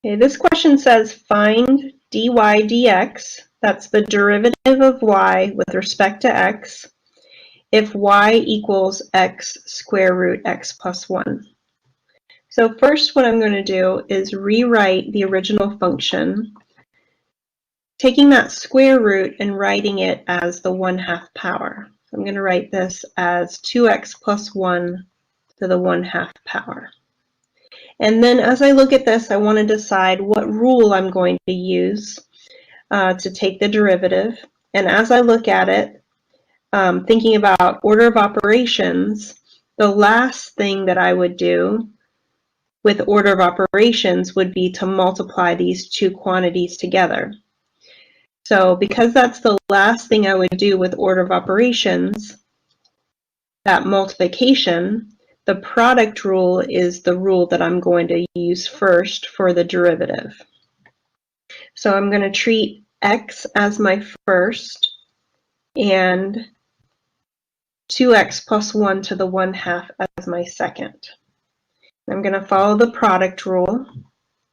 Okay, this question says find dy dx, that's the derivative of y with respect to x, if y equals x square root x plus 1. So first what I'm going to do is rewrite the original function, taking that square root and writing it as the 1/2 power. So I'm going to write this as 2x plus 1 to the 1/2 power. And then as I look at this, I want to decide what rule I'm going to use to take the derivative. And as I look at it, thinking about order of operations, the last thing that I would do with order of operations would be to multiply these two quantities together. So because that's the last thing I would do with order of operations, that multiplication, the product rule is the rule that I'm going to use first for the derivative. So I'm going to treat x as my first and 2x plus 1 to the 1/2 as my second. I'm going to follow the product rule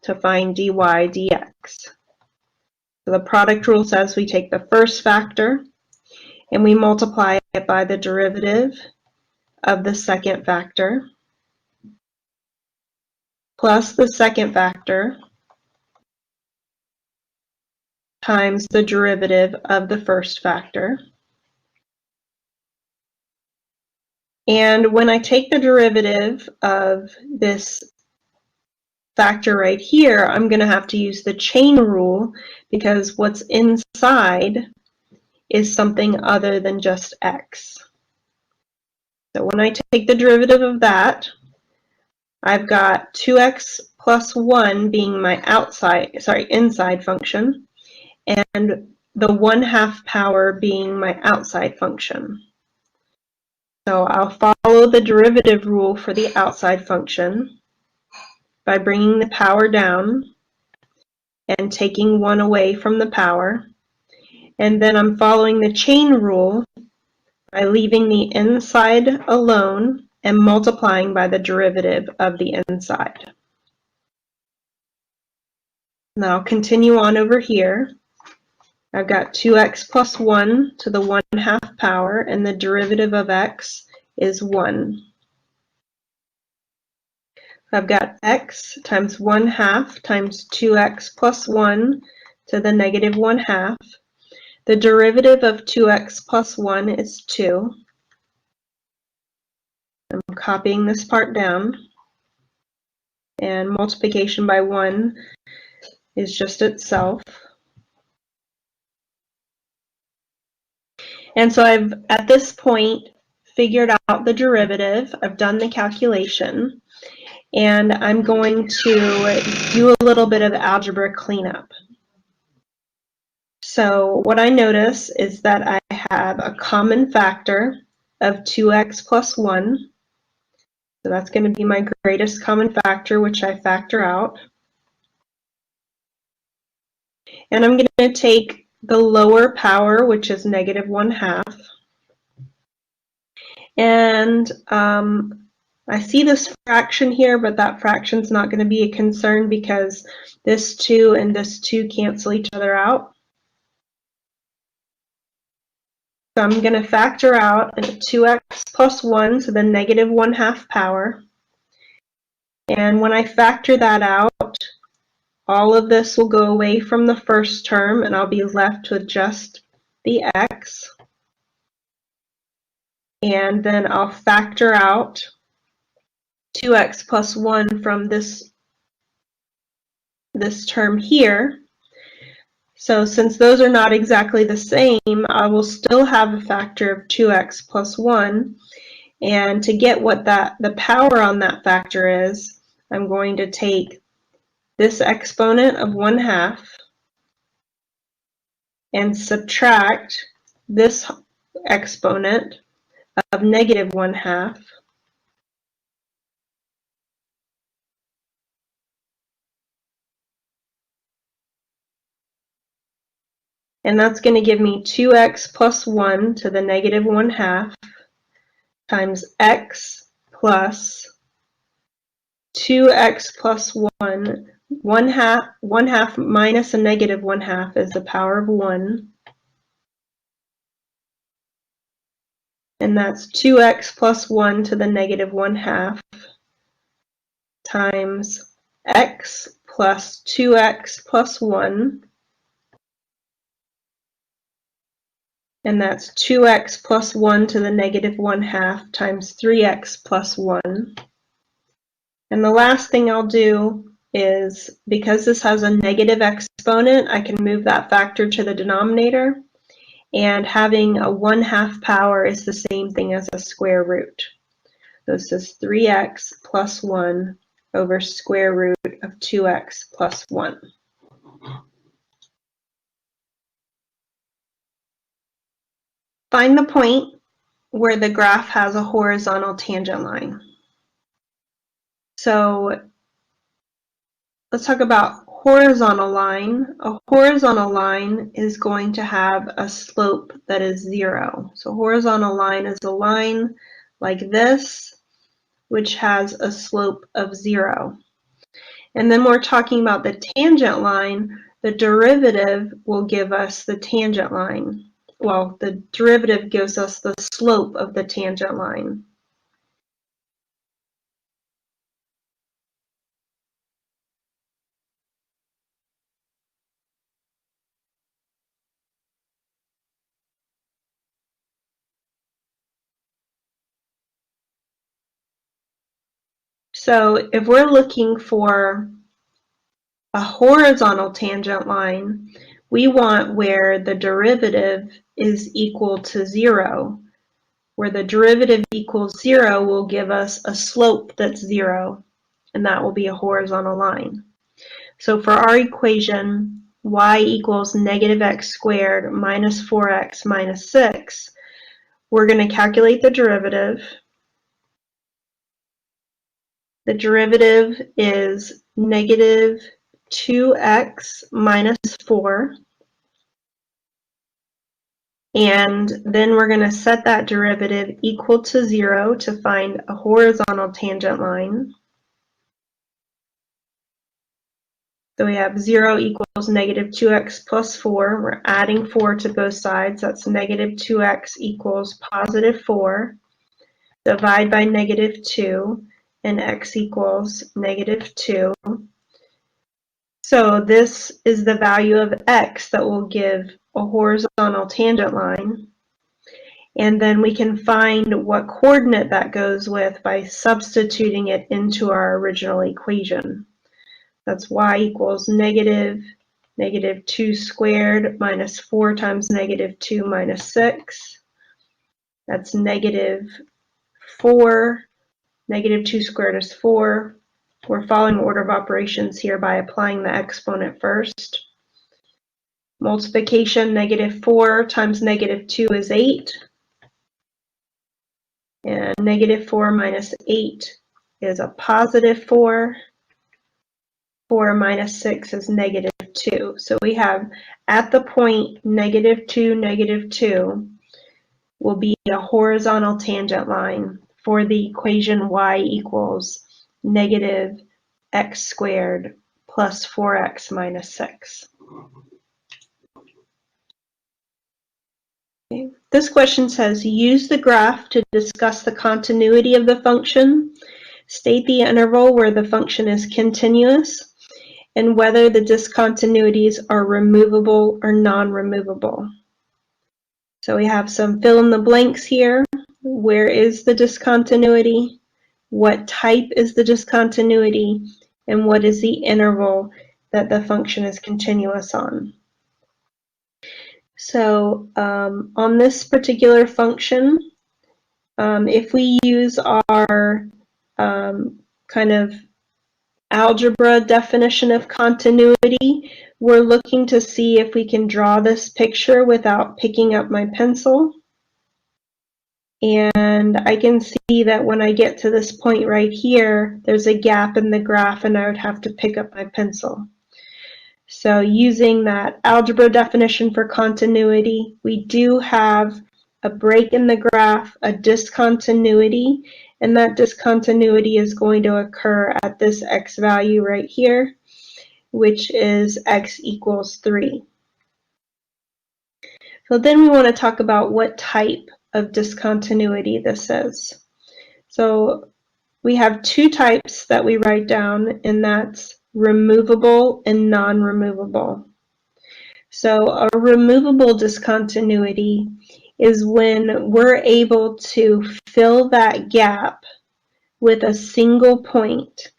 to find dy dx. So the product rule says we take the first factor and we multiply it by the derivative of the second factor plus the second factor times the derivative of the first factor. And when I take the derivative of this factor right here, I'm going to have to use the chain rule because what's inside is something other than just x. So when I take the derivative of that, I've got 2x plus 1 being my inside function, and the 1/2 power being my outside function. So I'll follow the derivative rule for the outside function by bringing the power down and taking 1 away from the power. And then I'm following the chain rule by leaving the inside alone and multiplying by the derivative of the inside. Now I'll continue on over here. I've got 2x plus 1 to the 1/2 power, and the derivative of x is 1. I've got x times 1/2 times 2x plus 1 to the negative 1/2. The derivative of 2x plus 1 is 2. I'm copying this part down, and multiplication by 1 is just itself. And so I've, at this point, figured out the derivative. I've done the calculation, and I'm going to do a little bit of algebra cleanup. So what I notice is that I have a common factor of 2x plus 1. So that's going to be my greatest common factor, which I factor out. And I'm going to take the lower power, which is negative 1/2. And I see this fraction here, but that fraction is not going to be a concern because this 2 and this 2 cancel each other out. So I'm going to factor out 2x plus 1 to the negative 1/2 power. And when I factor that out, all of this will go away from the first term, and I'll be left with just the x. And then I'll factor out 2x plus 1 from this term here. So since those are not exactly the same, I will still have a factor of 2x plus 1. And to get what the power on that factor is, I'm going to take this exponent of 1/2 and subtract this exponent of negative 1/2. And that's going to give me 2x plus 1 to the negative 1/2 times x plus 2x plus 1 1 half minus a negative 1/2 is the power of 1. And that's 2x plus 1 to the negative 1/2 times x plus 2x plus 1. And that's 2x plus 1 to the negative 1/2 times 3x plus 1. And the last thing I'll do is, because this has a negative exponent, I can move that factor to the denominator. And having a 1/2 power is the same thing as a square root. So this is 3x plus 1 over square root of 2x plus 1. Find the point where the graph has a horizontal tangent line. So let's talk about horizontal line. A horizontal line is going to have a slope that is 0. So horizontal line is a line like this, which has a slope of 0. And then we're talking about the tangent line. The derivative will give us the tangent line. Well, the derivative gives us the slope of the tangent line. So if we're looking for a horizontal tangent line, we want where the derivative is equal to 0. Where the derivative equals 0 will give us a slope that's 0, and that will be a horizontal line. So for our equation, y equals negative x squared minus 4x minus 6, we're going to calculate the derivative. The derivative is negative 2x minus 4. And then we're going to set that derivative equal to 0 to find a horizontal tangent line. So we have 0 equals negative 2x plus 4. We're adding 4 to both sides. That's negative 2x equals positive 4. Divide by negative 2, and x equals negative 2. So this is the value of x that will give a horizontal tangent line. And then we can find what coordinate that goes with by substituting it into our original equation. That's y equals negative 2 squared minus 4 times negative 2 minus 6. That's negative 4. Negative 2 squared is 4. We're following order of operations here by applying the exponent first. Multiplication, negative 4 times negative 2 is 8. And negative 4 minus 8 is a positive 4. 4 minus 6 is negative 2. So we have at the point negative 2 will be a horizontal tangent line for the equation y equals negative x squared plus 4x minus 6. Okay. This question says, use the graph to discuss the continuity of the function, state the interval where the function is continuous, and whether the discontinuities are removable or non-removable. So we have some fill in the blanks here. Where is the discontinuity? What type is the discontinuity? And what is the interval that the function is continuous on? So on this particular function, if we use our kind of algebra definition of continuity, we're looking to see if we can draw this picture without picking up my pencil. And I can see that when I get to this point right here, there's a gap in the graph and I would have to pick up my pencil. So using that algebra definition for continuity, we do have a break in the graph, a discontinuity, and that discontinuity is going to occur at this x value right here. which is x equals 3. So then we want to talk about what type of discontinuity this is. So we have two types that we write down, and that's removable and non-removable. So a removable discontinuity is when we're able to fill that gap with a single point,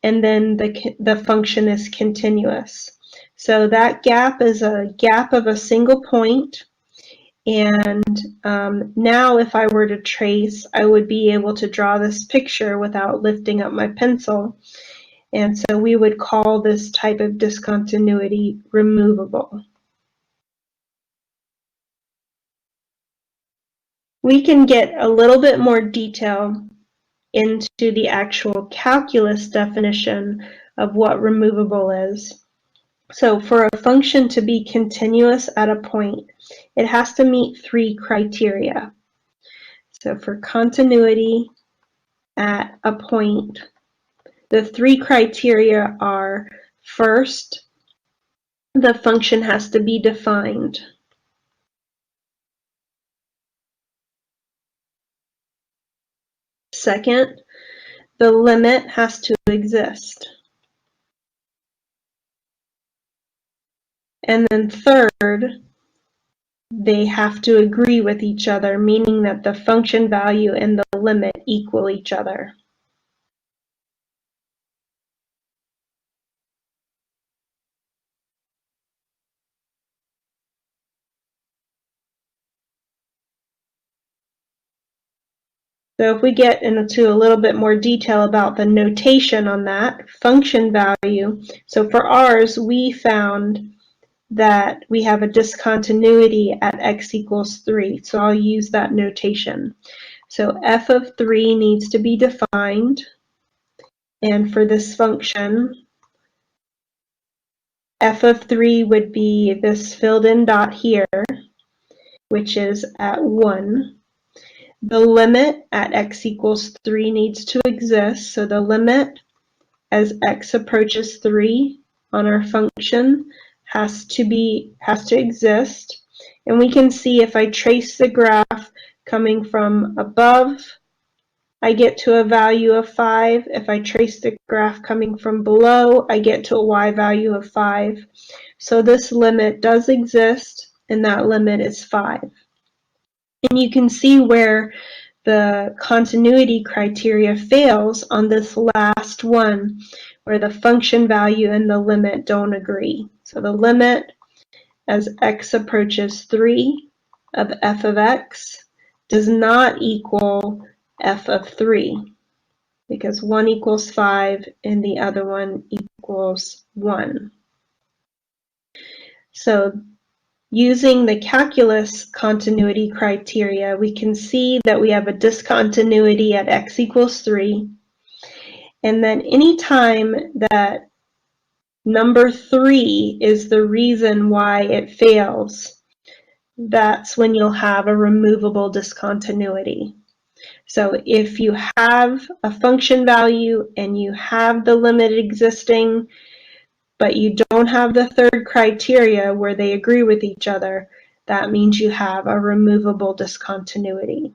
and then the function is continuous. So that gap is a gap of a single point, and now if I were to trace, I would be able to draw this picture without lifting up my pencil, and so we would call this type of discontinuity removable. We can get a little bit more detail into the actual calculus definition of what removable is. So for a function to be continuous at a point, it has to meet 3 criteria. So for continuity at a point, the 3 criteria are: first, the function has to be defined. Second, the limit has to exist. And then third, they have to agree with each other, meaning that the function value and the limit equal each other. So if we get into a little bit more detail about the notation on that, function value, so for ours, we found that we have a discontinuity at x equals 3, so I'll use that notation. So f of 3 needs to be defined, and for this function, f of 3 would be this filled in dot here, which is at 1. The limit at x equals 3 needs to exist, so the limit as x approaches 3 on our function has to exist. And we can see if I trace the graph coming from above, I get to a value of 5. If I trace the graph coming from below, I get to a y value of 5. So this limit does exist, and that limit is 5. And you can see where the continuity criteria fails on this last one, where the function value and the limit don't agree. So the limit as x approaches 3 of f of x does not equal f of 3, because one equals 5 and the other one equals 1. So using the calculus continuity criteria, we can see that we have a discontinuity at x equals 3. And then anytime that number 3 is the reason why it fails, that's when you'll have a removable discontinuity. So if you have a function value and you have the limit existing, but you don't have the third criteria where they agree with each other, that means you have a removable discontinuity.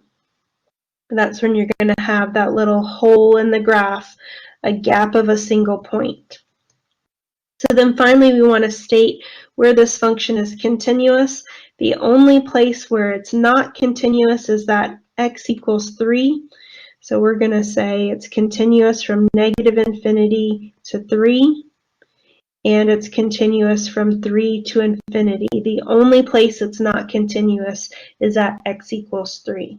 That's when you're going to have that little hole in the graph, a gap of a single point. So then finally we want to state where this function is continuous. The only place where it's not continuous is that x equals 3. So we're going to say it's continuous from negative infinity to 3. And it's continuous from 3 to infinity. The only place it's not continuous is at x equals 3.